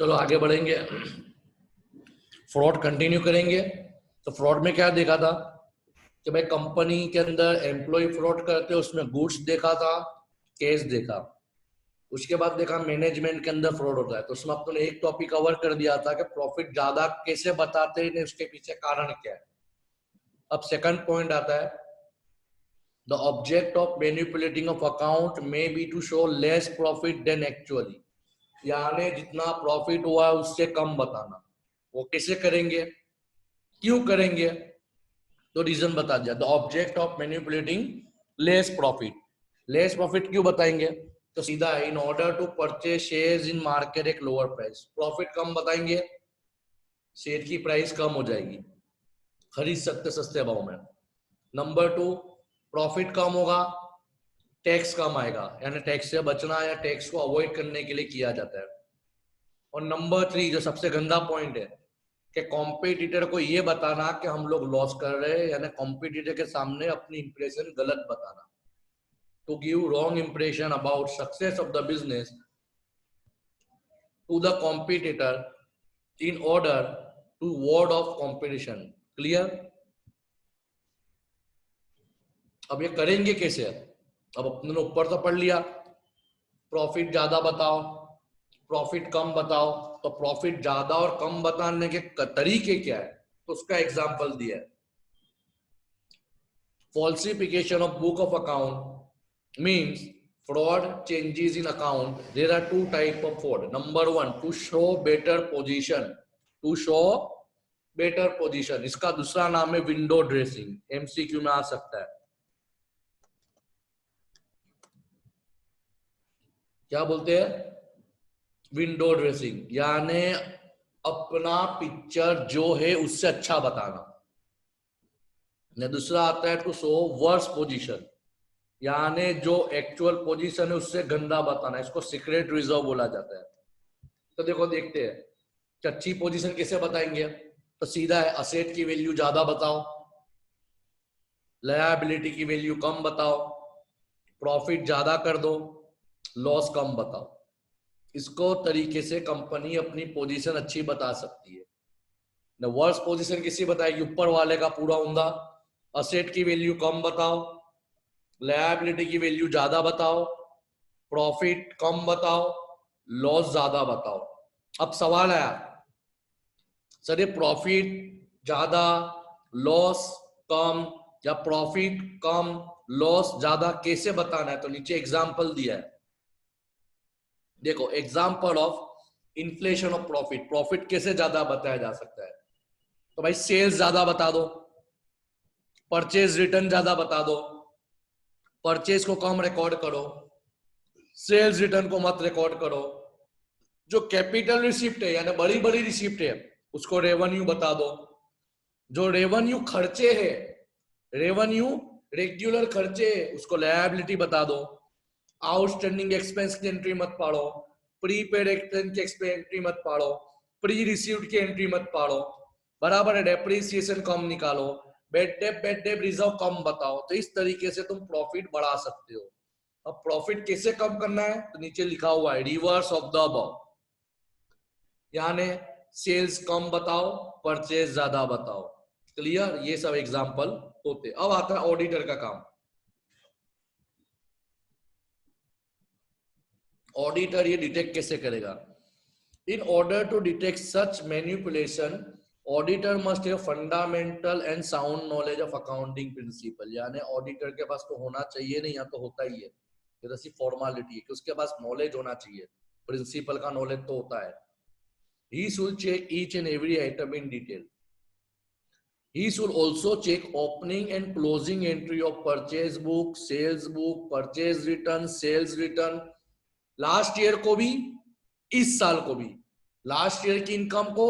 चलो आगे बढ़ेंगे, फ्रॉड कंटिन्यू करेंगे। तो फ्रॉड में क्या देखा था कि भाई कंपनी के अंदर एम्प्लॉय फ्रॉड करते, उसमें गुड्स देखा था, कैश देखा। उसके बाद देखा मैनेजमेंट के अंदर फ्रॉड होता है। तो उसमें अपने एक टॉपिक कवर कर दिया था कि प्रॉफिट ज्यादा कैसे बताते हैं, उसके पीछे कारण क्या है। अब सेकंड पॉइंट आता है, the object of manipulating of account may be to show less profit than actually, यानी जितना प्रॉफिट हुआ है उससे कम बताना। वो कैसे करेंगे, क्यों करेंगे, तो रीजन बता दिया। The object of manipulating less profit क्यों बताएंगे, तो सीधा in order to purchase shares in market एक लोअर प्राइस। प्रॉफिट कम बताएंगे, शेयर की प्राइस कम हो जाएगी, खरीद सकते सस्ते भाव में। नंबर टू, प्रॉफिट कम होगा, टैक्स कम आएगा, यानी टैक्स से बचना या टैक्स को अवॉइड करने के लिए किया जाता है। और नंबर थ्री, जो सबसे गंदा पॉइंट है, कि कॉम्पिटिटर को ये बताना कि हम लोग लॉस कर रहे हैं, यानी कॉम्पिटिटर के सामने अपनी इंप्रेशन गलत बताना। To give wrong impression about success of the business to the competitor in order to ward off competition. Clear. अब ये करेंगे कैसे, अब अपने ऊपर तो पढ़ लिया, प्रॉफिट ज्यादा बताओ, प्रॉफिट कम बताओ। तो प्रॉफिट ज्यादा और कम बताने के तरीके क्या है, तो उसका एग्जांपल दिया है। Falsification of book of account means fraud changes in account. There are two type of fraud. Number one, to show better position, to show better position, इसका दूसरा नाम है विंडो ड्रेसिंग, एमसीक्यू में आ सकता है। क्या बोलते हैं, विंडो ड्रेसिंग, यानी अपना पिक्चर जो है उससे अच्छा बताना। दूसरा आता है टू शो वर्स पोजीशन, यानी जो एक्चुअल पोजीशन है उससे गंदा बताना, इसको सीक्रेट रिजर्व बोला जाता है। तो देखो देखते हैं कि अच्छी पोजीशन कैसे बताएंगे, तो सीधा है, असेट की वैल्यू ज्यादा बताओ, लायबिलिटी की वैल्यू कम बताओ, प्रॉफिट ज्यादा कर दो, लॉस कम बताओ। इसको तरीके से कंपनी अपनी पोजीशन अच्छी बता सकती है। न वर्स पोजीशन किसी बताएगी, ऊपर वाले का पूरा उंधा, असेट की वैल्यू कम बताओ, लायबिलिटी की वैल्यू ज्यादा बताओ, प्रॉफिट कम बताओ, लॉस ज्यादा बताओ। अब सवाल आया, सर ये प्रॉफिट ज्यादा लॉस कम या प्रॉफिट कम लॉस ज्यादा कैसे बताना है, तो नीचे एग्जांपल दिया है। देखो example of inflation of profit, profit कैसे ज्यादा बताया जा सकता है, तो भाई सेल्स ज्यादा बता दो, परचेज रिटर्न ज्यादा बता दो, परचेज को कम रिकॉर्ड करो, सेल्स रिटर्न को मत रिकॉर्ड करो, जो कैपिटल रिसिप्ट है यानी बड़ी बड़ी रिसिप्ट है उसको रेवेन्यू बता दो, जो रेवेन्यू खर्चे है, रेवेन्यू रेगुलर खर्चे उसको लायबिलिटी बता दो, आउटस्टैंडिंग एक्सपेंस की एंट्री मत पाड़ो, प्रीपेड एक्सपेंस की एंट्री मत पाड़ो, प्री रिसीव्ड की एंट्री मत पाड़ो, बराबर है, डेप्रिसिएशन कम निकालो, बेड डेप रिजर्व कम बताओ। तो इस तरीके से तुम प्रॉफिट बढ़ा सकते हो। अब प्रॉफिट कैसे कम करना है, तो नीचे लिखा हुआ है रिवर्स ऑफ द अबव, यानी सेल्स कम बताओ, परचेज ज्यादा बताओ। क्लियर, ये सब एग्जांपल होते। अब आता है ऑडिटर का काम। ऑडिटर ये डिटेक्ट कैसे करेगा, in order to detect such manipulation auditor must have fundamental and sound knowledge of accounting principle, यानी ऑडिटर के पास तो होना चाहिए, नहीं या तो होता ही है, ये तो सिर्फ फॉर्मेलिटी है कि उसके पास नॉलेज होना चाहिए, प्रिंसिपल का नॉलेज तो होता है। He should check each and every item in detail. He should also check opening and closing entry of purchase book, sales book, purchase return, sales return, last year को भी इस साल को भी, लास्ट ईयर की इनकम को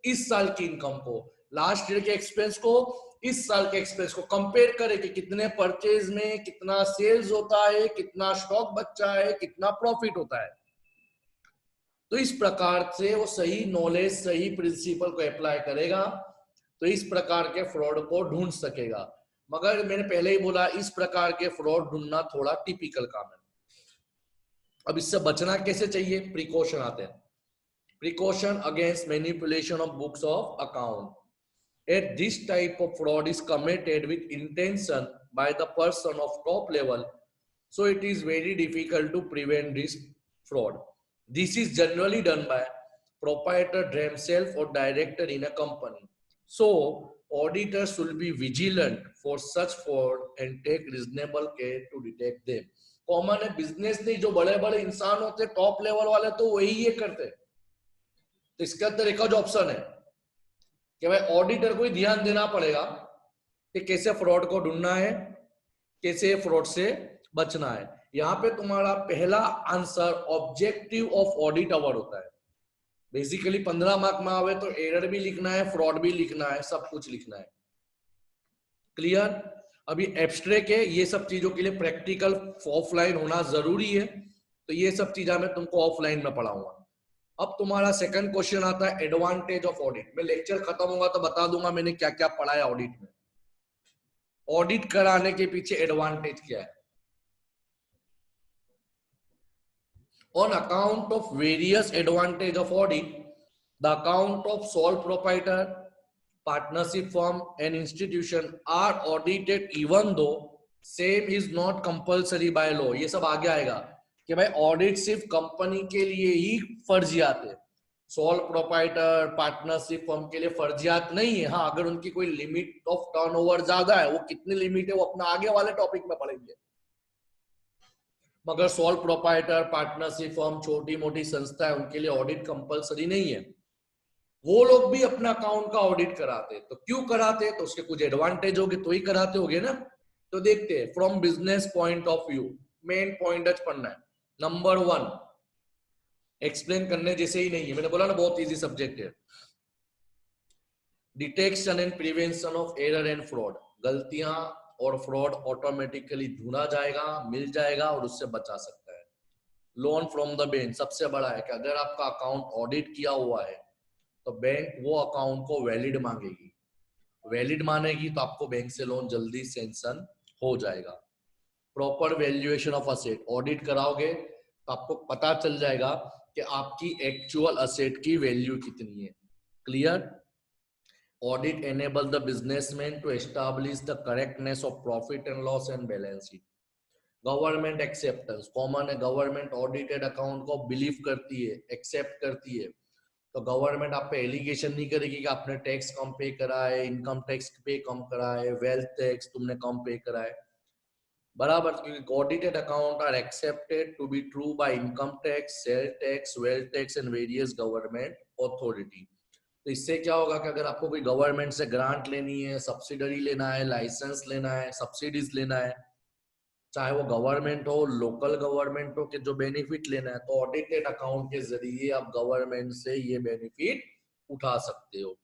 इस साल की इनकम को, लास्ट ईयर के एक्सपेंस को इस साल के एक्सपेंस को कंपेयर करे कि कितने परचेज में कितना सेल्स होता है, कितना स्टॉक बचा है, कितना प्रॉफिट होता है। तो इस प्रकार से वो सही नॉलेज सही प्रिंसिपल को अप्लाई करेगा, तो इस प्रकार के फ्रॉड को ढूंढ सकेगा। मगर मैंने पहले ही बोला, इस प्रकार के फ्रॉड ढूंढना थोड़ा टिपिकल काम है। अब इससे बचना कैसे चाहिए, प्रिकॉशन आते हैं। precaution against manipulation of books of account. At this type of fraud is committed with intention by the person of top level, so it is very difficult to prevent this fraud. This is generally done by proprietor himself or director in a company. So auditors should be vigilant for such fraud and take reasonable care to detect them. Common है business नहीं, जो बड़े बड़े इंसान होते top level वाले तो वही ये करते। तो इसके अंदर एक जो ऑप्शन है कि भाई ऑडिटर को ही ध्यान देना पड़ेगा कि कैसे फ्रॉड को ढूंढना है, कैसे फ्रॉड से बचना है। यहाँ पे तुम्हारा पहला आंसर ऑब्जेक्टिव ऑफ ऑडिट अवर होता है। बेसिकली 15 मार्क में आवे तो एरर भी लिखना है, फ्रॉड भी लिखना है, सब कुछ लिखना है। क्लियर? अभी एब्स्ट्रैक्ट है, ये सब चीजों के लिए प्रैक्टिकल ऑफलाइन होना जरूरी है, तो ये सब चीजें मैं तुमको ऑफलाइन में पढ़ाऊंगा। अब तुम्हारा सेकंड क्वेश्चन आता है एडवांटेज ऑफ ऑडिट। मैं लेक्चर खत्म होगा तो बता दूंगा मैंने क्या क्या पढ़ा है ऑडिट में। ऑडिट कराने के पीछे एडवांटेज क्या है। On account of various advantage of audit, the account of sole proprietor, partnership firm and institution are audited even though same is not compulsory by law. ये सब आगे आएगा कि भाई ऑडिट सिर्फ कंपनी के लिए ही फर्जियात है, सोल प्रोप्राइटर पार्टनरशिप फर्म के लिए फर्जियात नहीं है। हाँ, अगर उनकी कोई लिमिट ऑफ टर्नओवर ज्यादा है, वो कितनी लिमिट है वो अपना आगे वाले टॉपिक में पढ़ेंगे। मगर सोल प्रोप्राइटर पार्टनरशिप फर्म छोटी मोटी संस्था है, उनके लिए ऑडिट कंपलसरी नहीं है। वो लोग भी अपना अकाउंट का ऑडिट कराते, तो क्यों कराते? तो उसके कुछ एडवांटेज होंगे तो ही कराते होंगे ना। तो देखते हैं from business point of view, main point पढ़ना है। नंबर 1, एक्सप्लेन करने जैसे ही नहीं है, मैंने बोला ना बहुत इजी सब्जेक्ट है। Detection and prevention of error and fraud, गलतियां और फ्रॉड ऑटोमेटिकली ढूंढा जाएगा, मिल जाएगा और उससे बचा सकता है। लोन फ्रॉम द बैंक सबसे बड़ा है कि अगर आपका अकाउंट ऑडिट किया हुआ है तो बैंक वो अकाउंट को वैलिड मांगेगी, वैलिड मानेगी तो आपको बैंक से लोन जल्दी सैंक्शन हो जाएगा। Proper valuation of asset, audit कराओगे तो आपको पता चल जाएगा कि आपकी एक्चुअल असेट की वैल्यू कितनी है। Clear? Audit enable the businessman to establish the correctness of profit and loss and balance sheet. Government acceptance common है, गवर्नमेंट ऑडिटेड अकाउंट को बिलीव करती है, एक्सेप्ट करती है। तो गवर्नमेंट आप पे एलिगेशन नहीं करेगी कि आपने टैक्स कम पे करा है, इनकम टैक्स पे कम करा है, वेल्थ टैक्स तुमने कम पे करा है, बराबर। क्योंकि audited account are accepted to be true by income tax, sale tax, wealth tax and various government authority. तो इससे क्या होगा कि अगर आपको कोई गवर्नमेंट से ग्रांट लेनी है, सब्सिडरी लेना है, लाइसेंस लेना है, सब्सिडीज लेना है, चाहे वो गवर्नमेंट हो, लोकल गवर्नमेंट हो, कि जो बेनिफिट लेना है, तो ऑडिटेड अकाउंट के जरिए आप गवर्नमेंट से ये बेनिफिट उठा सकते हो।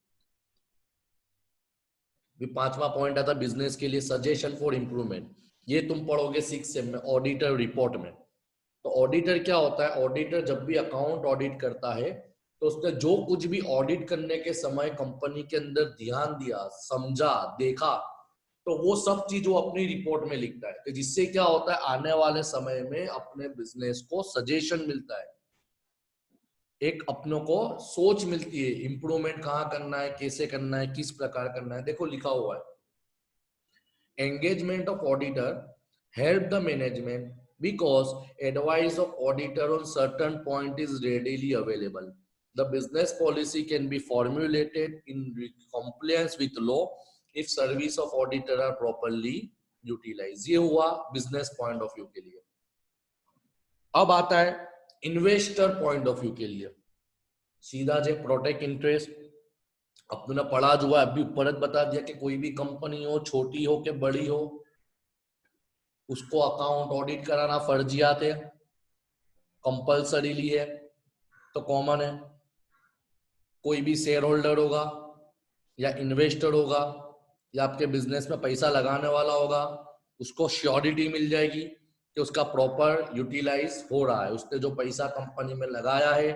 भी 5वां पॉइंट आता बिजनेस के लिए सजेशन फॉर इंप्रूवमेंट, ये तुम पढ़ोगे 6 सेम में ऑडिटर रिपोर्ट में। तो ऑडिटर क्या होता है? ऑडिटर जब भी अकाउंट ऑडिट करता है तो उसने जो कुछ भी ऑडिट करने के समय कंपनी के अंदर ध्यान दिया, समझा, देखा, तो वो सब चीज वो अपनी रिपोर्ट में लिखता है। तो जिससे क्या होता है, आने वाले समय में अपने बिजनेस को सजेशन मिलता है, एक अपनों को सोच मिलती है, इंप्रूवमेंट कहाँ करना है, कैसे करना है, किस प्रकार करना है। देखो लिखा हुआ है, engagement of auditor help the management because advice of auditor on certain point is readily available. The business policy can be formulated in compliance with law if service of auditor are properly utilized. ये हुआ business point of view के लिए। अब आता है investor point of view के लिए। सीधा जे प्रोटेक्ट इंटरेस्ट अपने पढ़ा जो है, अभी ऊपर बता दिया कि कोई भी कंपनी हो, छोटी हो के बड़ी हो, उसको अकाउंट ऑडिट कराना फर्जियात है, कंपल्सरीली है, तो कॉमन है। कोई भी शेयर होल्डर होगा या इन्वेस्टर होगा या आपके बिजनेस में पैसा लगाने वाला होगा, उसको श्योरिटी मिल जाएगी कि उसका प्रॉपर यूटिलाइज हो रहा है, उसने जो पैसा कंपनी में लगाया है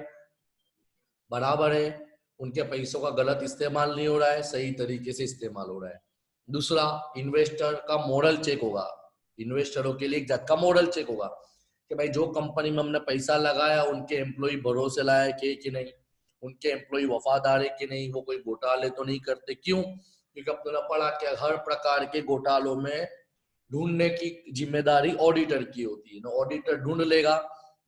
बराबर है, उनके पैसों का गलत इस्तेमाल नहीं हो रहा है, सही तरीके से इस्तेमाल हो रहा है। दूसरा, इन्वेस्टर का मॉरल चेक होगा। इन्वेस्टरों के लिए एक जात का मॉरल चेक होगा कि भाई जो कंपनी में हमने पैसा लगाया उनके एम्प्लॉय भरोसे लायक है कि नहीं, उनके एम्प्लॉय वफादार है कि नहीं, वो कोई घोटाले तो नहीं करते। क्यों? क्योंकि अपने ने पढ़ा कि हर प्रकार के घोटालों में ढूंढने की जिम्मेदारी ऑडिटर की होती है। ना ऑडिटर ढूंढ लेगा,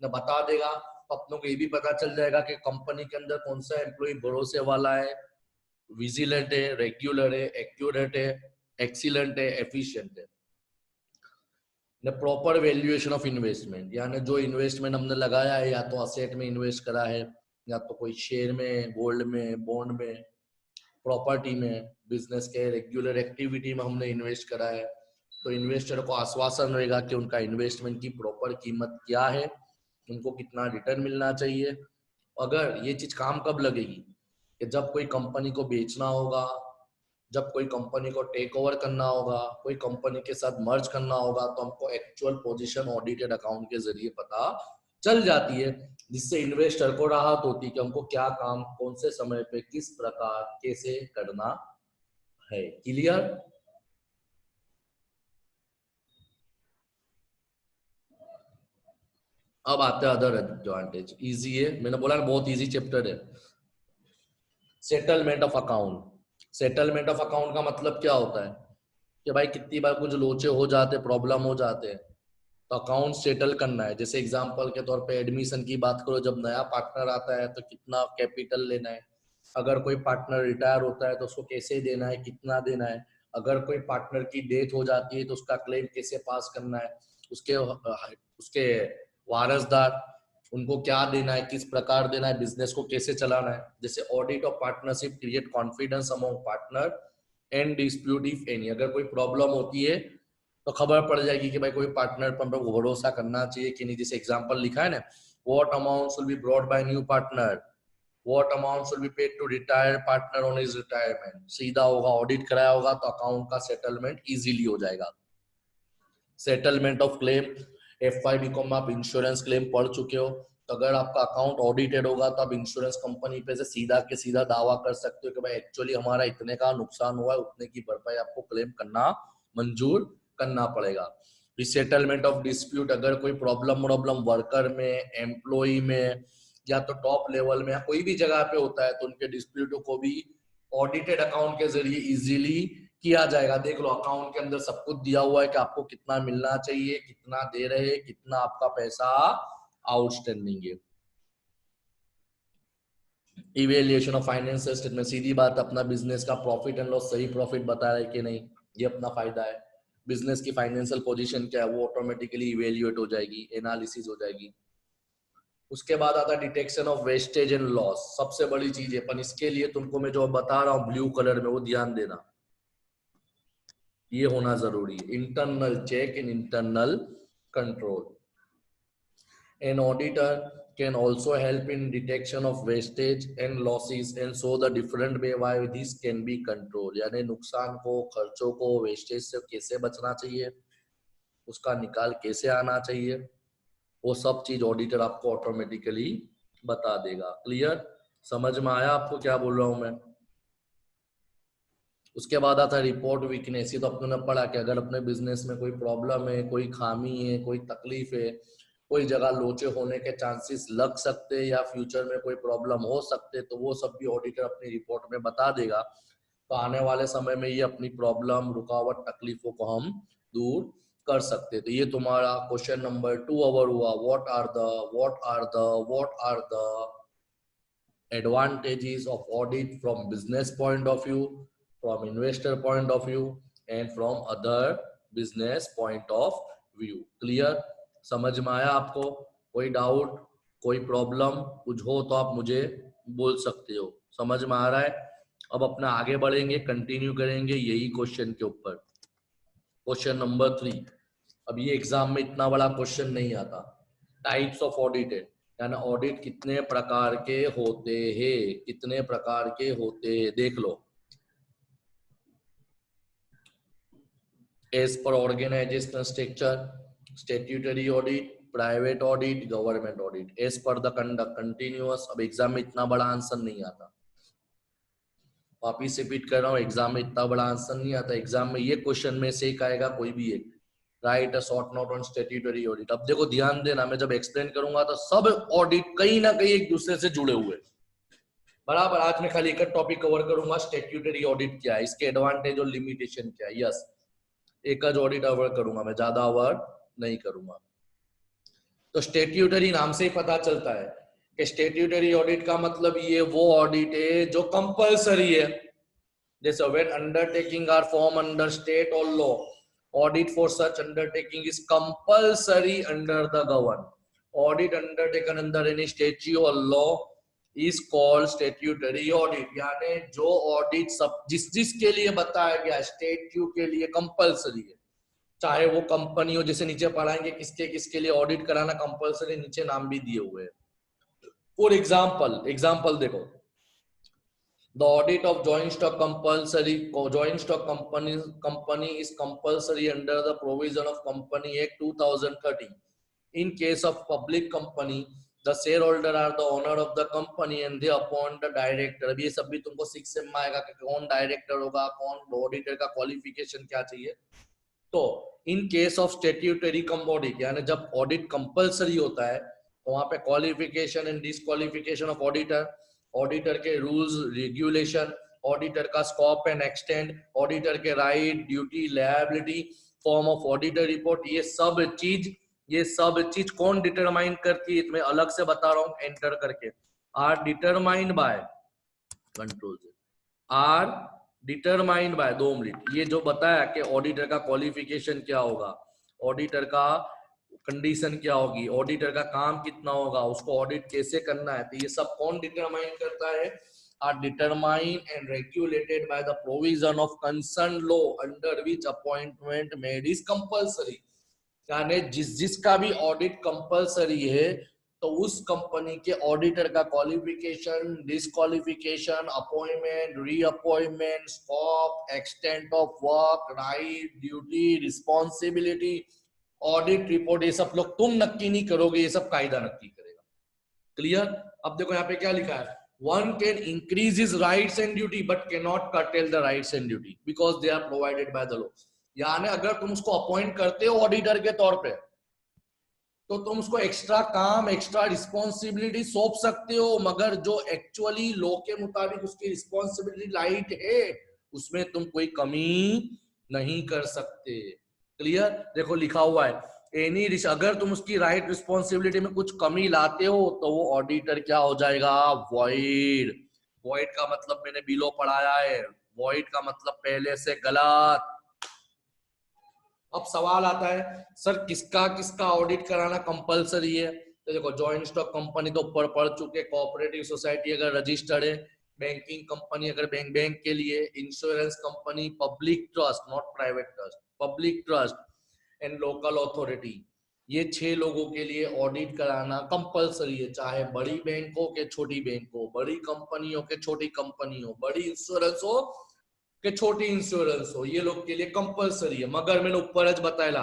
ना बता देगा, तो अपनों को ये भी पता चल जाएगा कि कंपनी के अंदर कौन सा एम्प्लॉय भरोसे वाला है, विजिलेंट है, रेगुलर है, एक्यूरेट है, एक्सीलेंट है, एफिशिएंट है। प्रॉपर वैल्यूएशन ऑफ इन्वेस्टमेंट, यानी जो इन्वेस्टमेंट हमने लगाया है, या तो असेट में इन्वेस्ट करा है, या तो कोई शेयर में, गोल्ड में, बॉन्ड में, प्रॉपर्टी में, बिजनेस के रेगुलर एक्टिविटी में हमने इन्वेस्ट करा है, तो इन्वेस्टर को आश्वासन रहेगा कि उनका इन्वेस्टमेंट की प्रॉपर कीमत क्या है, उनको कितना रिटर्न मिलना चाहिए। अगर ये चीज काम कब लगेगी कि जब कोई कंपनी को बेचना होगा, जब कोई कंपनी को टेक ओवर करना होगा, कोई कंपनी के साथ मर्ज करना होगा, तो हमको एक्चुअल पोजीशन ऑडिटेड अकाउंट के जरिए पता चल जाती है, जिससे इन्वेस्टर को राहत होती है कि हमको क्या काम कौन से समय पे किस प्रकार कैसे करना है। क्लियर? अब आते हैं अदर एडवांटेज। इजी है, मैंने बोला बहुत इजी चैप्टर है। Settlement of account. Settlement of account का मतलब क्या होता है कि भाई कितनी बार कुछ लोचे हो जाते, प्रॉब्लम हो जाते हैं, तो अकाउंट सेटल करना है। जैसे एग्जांपल के तौर पे एडमिशन की बात करो, जब नया पार्टनर आता है तो कितना कैपिटल लेना है, अगर कोई पार्टनर रिटायर होता है तो उसको कैसे देना है, कितना देना है, अगर कोई पार्टनर की डेथ हो जाती है तो उसका क्लेम कैसे पास करना है, उसके उसके वारसदार उनको क्या देना है, किस प्रकार देना है, बिजनेस को कैसे चलाना है। जैसे audit of partnership create confidence among partner and dispute if any. अगर कोई प्रॉब्लम होती है तो खबर पड़ जाएगी कि भाई कोई पार्टनर पर हम लोग भरोसा करना चाहिए कि नहीं। जैसे एग्जांपल लिखा है ना, what amounts will be brought by new partner, what amounts will be paid to retired partner on his retirement. सीधा होगा, ऑडिट कराया होगा तो अकाउंट का सेटलमेंट इजीली हो जाएगा। Settlement of claim, FY BCom आप इंश्योरेंस क्लेम पढ़ चुके हो, तो अगर आपका अकाउंट ऑडिटेड होगा तो आप इंश्योरेंस कंपनी पे से सीधा के सीधा दावा कर सकते हो कि भाई एक्चुअली हमारा इतने का नुकसान हुआ है, उतने की भरपाई आपको क्लेम करना मंजूर करना पड़ेगा। सेटलमेंट ऑफ डिस्प्यूट, अगर कोई प्रॉब्लम वर्कर में, एम्प्लॉय में, या तो टॉप लेवल में, या कोई भी जगह पे होता है, तो उनके डिस्प्यूटों को भी ऑडिटेड अकाउंट के जरिए इजीली किया जाएगा। देख लो अकाउंट के अंदर सब कुछ दिया हुआ है कि आपको कितना मिलना चाहिए, कितना दे रहे हैं, कितना आपका पैसा आउटस्टैंडिंग है। इवेल्युएशन ऑफ फाइनेंशियल स्टेटमेंट, सीधी बात, अपना बिजनेस का प्रॉफिट एंड लॉस सही प्रॉफिट बता रहे कि नहीं, ये अपना फायदा है। बिजनेस की फाइनेंशियल पोजीशन क्या है वो ऑटोमेटिकली इवेल्युएट हो जाएगी, एनालिसिस हो जाएगी। उसके बाद आता है detection of wastage and loss, सबसे बड़ी चीज है, पर इसके लिए तुमको मैं जो बता रहा हूँ ब्लू कलर में वो ध्यान देना, ये होना जरूरी है। Internal check and internal control. An auditor can also help in detection of wastage and losses and show the different way why this can be controlled। यानी नुकसान को, खर्चों को, वेस्टेज से कैसे बचना चाहिए, उसका निकाल कैसे आना चाहिए, वो सब चीज ऑडिटर आपको ऑटोमेटिकली बता देगा। क्लियर? समझ में आया आपको क्या बोल रहा हूं मैं? उसके बाद आता है रिपोर्ट वीकनेस। ये तो अपने ने पढ़ा कि अगर अपने बिजनेस में कोई प्रॉब्लम है, कोई खामी है, कोई तकलीफ है, कोई जगह लोचे होने के चांसेस लग सकते हैं, या फ्यूचर में कोई प्रॉब्लम हो सकते, तो वो सब भी ऑडिटर अपनी रिपोर्ट में बता देगा। तो आने वाले समय में ये अपनी प्रॉब्लम, रुकावट, तकलीफों को हम दूर कर सकते। तो ये तुम्हारा क्वेश्चन नंबर 2 ओवर हुआ। What are the advantages of audit from business point of view, from investor point of view, and from other business point of view। Clear? समझ में आया आपको? कोई डाउट, कोई प्रॉब्लम कुछ हो तो आप मुझे बोल सकते हो। समझ में आ रहा है? अब अपना आगे बढ़ेंगे, कंटिन्यू करेंगे यही क्वेश्चन के ऊपर। Question number 3। अब ये एग्जाम में इतना बड़ा क्वेश्चन नहीं आता। टाइप्स ऑफ ऑडिटेड, यानी ऑडिट कितने प्रकार के होते हैं, कितने प्रकार के होते हैं देख लो। As per organisational structure, statutory audit, private audit, government audit. As per the conduct, continuous. अब एग्जाम में इतना बड़ा आंसर नहीं आता, वापिस रिपीट कर रहा हूँ, एग्जाम में इतना बड़ा आंसर नहीं आता। एग्जाम में ये क्वेश्चन में से एक आएगा, कोई भी एक। Right a short note on statutory audit. अब देखो ध्यान देना, मैं जब एक्सप्लेन करूंगा तो सब ऑडिट कहीं ना कहीं एक दूसरे से जुड़े हुए। बराबर। आज मैं खाली एक टॉपिक कवर करूंगा, स्टैट्यूटरी ऑडिट क्या है, इसके एडवांटेज और लिमिटेशन क्या है। यस, एक ऑडिट कवर करूंगा मैं, ज्यादा अवर नहीं करूंगा। तो स्टैट्यूटरी नाम से ही पता चलता है कि स्टैट्यूटरी ऑडिट का मतलब ये वो ऑडिट है जो कंपलसरी है। जैसे when undertaking are form under state or law, audit for such undertaking is compulsory under the govern. Audit undertaken under any statute or law is called statutory audit. यानी जो ऑडिट सब जिस जिसके लिए बताया गया स्टैट्यू के लिए कंपलसरी है, चाहे वो कंपनी हो, जैसे नीचे पढ़ाएंगे किसके किसके लिए ऑडिट कराना कंपलसरी, नीचे नाम भी दिए हुए हैं। फॉर एग्जाम्पल देखो, the audit of joint stock compulsory, joint stock company is compulsory under the provision of Company Act 2013. In case of public company, the shareholder are the owner of the company and they appoint the director. अब ये सब भी तुमको 6 में आएगा कि कौन director होगा, कौन ऑडिटर का क्वालिफिकेशन क्या चाहिए। तो in case of statutory audit, यानी जब ऑडिट कंपलसरी होता है तो वहां पे qualification and disqualification of auditor, auditor के रूल्स रेगुलेशन, ऑडिटर का स्कोप एंड एक्सटेंड, ऑडिटर के right duty liability, form of auditor report, ये सब चीज कौन डिटरमाइन करती है, मैं अलग से बता रहा हूं एंटर करके, are determined by control are determined by, 2 minute, ये जो बताया कि ऑडिटर का क्वालिफिकेशन क्या होगा, ऑडिटर का कंडीशन क्या होगी, ऑडिटर का काम कितना होगा, उसको ऑडिट कैसे करना है, तो ये सब कौन डिटरमाइन करता है, are determined and regulated by the provision of concern law under which appointment made is compulsory. यानी जिसका भी ऑडिट कंपलसरी है तो उस कंपनी के ऑडिटर का qualification, disqualification, appointment, reappointment, scope, extent of work, right, duty, responsibility, audit report, ये सब लोग तुम नक्की नहीं करोगे, ये सब कायदा नक्की करेगा। क्लियर। अब देखो यहाँ पे क्या लिखा है, one can increase his rights and duty but can not curtail the rights and duty because they are provided by the law। यानी अगर तुम उसको अपॉइंट करते हो ऑडिटर के तौर पे तो तुम उसको एक्स्ट्रा काम, एक्स्ट्रा रिस्पॉन्सिबिलिटी सौंप सकते हो, मगर जो एक्चुअली लॉ के मुताबिक उसकी रिस्पॉन्सिबिलिटी लाइट है उसमें तुम कोई कमी नहीं कर सकते। क्लियर। देखो लिखा हुआ है एनी, अगर तुम उसकी राइट रिस्पॉन्सिबिलिटी में कुछ कमी लाते हो तो वो ऑडिटर क्या हो जाएगा, वॉइड। वॉइड का मतलब मैंने बिलो पढ़ाया है, वॉइड का मतलब पहले से गलत। अब सवाल आता है सर किसका किसका ऑडिट कराना कंपलसरी है, तो देखो जॉइंट स्टॉक कंपनी तो ऊपर पढ़ चुके, कोऑपरेटिव सोसाइटी अगर रजिस्टर्ड है, बैंकिंग कंपनी अगर बैंक के लिए, insurance company, public trust not private trust, public trust and local authority, ये 6 लोगों के लिए ऑडिट कराना कंपलसरी है, चाहे बड़ी बैंक हो के छोटी बैंक हो, बड़ी कंपनी हो के छोटी कंपनी हो, बड़ी इंश्योरेंस हो कि छोटी इंश्योरेंस हो, ये लोग के लिए कंपलसरी है। मगर मैंने ऊपर आज बताया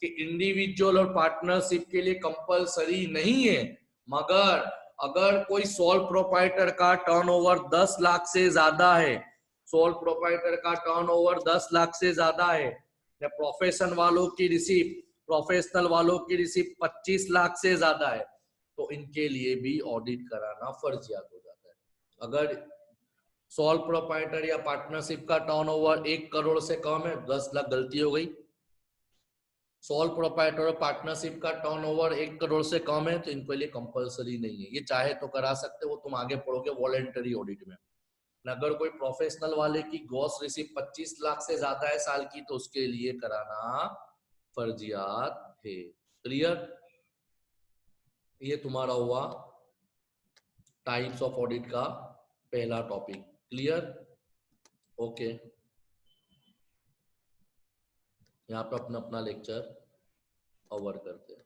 कि इंडिविजुअल और पार्टनरशिप के लिए कंपलसरी नहीं है, मगर अगर कोई सोल प्रोप्राइटर का टर्नओवर 10 लाख से ज्यादा है, सोल प्रोप्राइटर का टर्नओवर 10 लाख से ज्यादा है, या प्रोफेशनल वालों की रिसीप्ट 25 लाख से ज्यादा है, तो इनके लिए भी ऑडिट कराना फर्जियात हो जाता है। अगर सोल प्रोप्राइटर या पार्टनरशिप का टर्नओवर 1 करोड़ से कम है, 10 लाख गलती हो गई, सोल प्रोप्राइटर और पार्टनरशिप का टर्नओवर 1 करोड़ से कम है तो इनके लिए कंपलसरी नहीं है, ये चाहे तो करा सकते हो, तुम आगे पढ़ोगे वॉलेंटरी ऑडिट में। अगर कोई प्रोफेशनल वाले की ग्रॉस रिसीप्ट 25 लाख से ज्यादा है साल की तो उसके लिए कराना फर्जियात है। क्लियर। ये तुम्हारा हुआ टाइप्स ऑफ ऑडिट का पहला टॉपिक। क्लियर। ओके, यहाँ पे अपना अपना लेक्चर कवर करते हैं।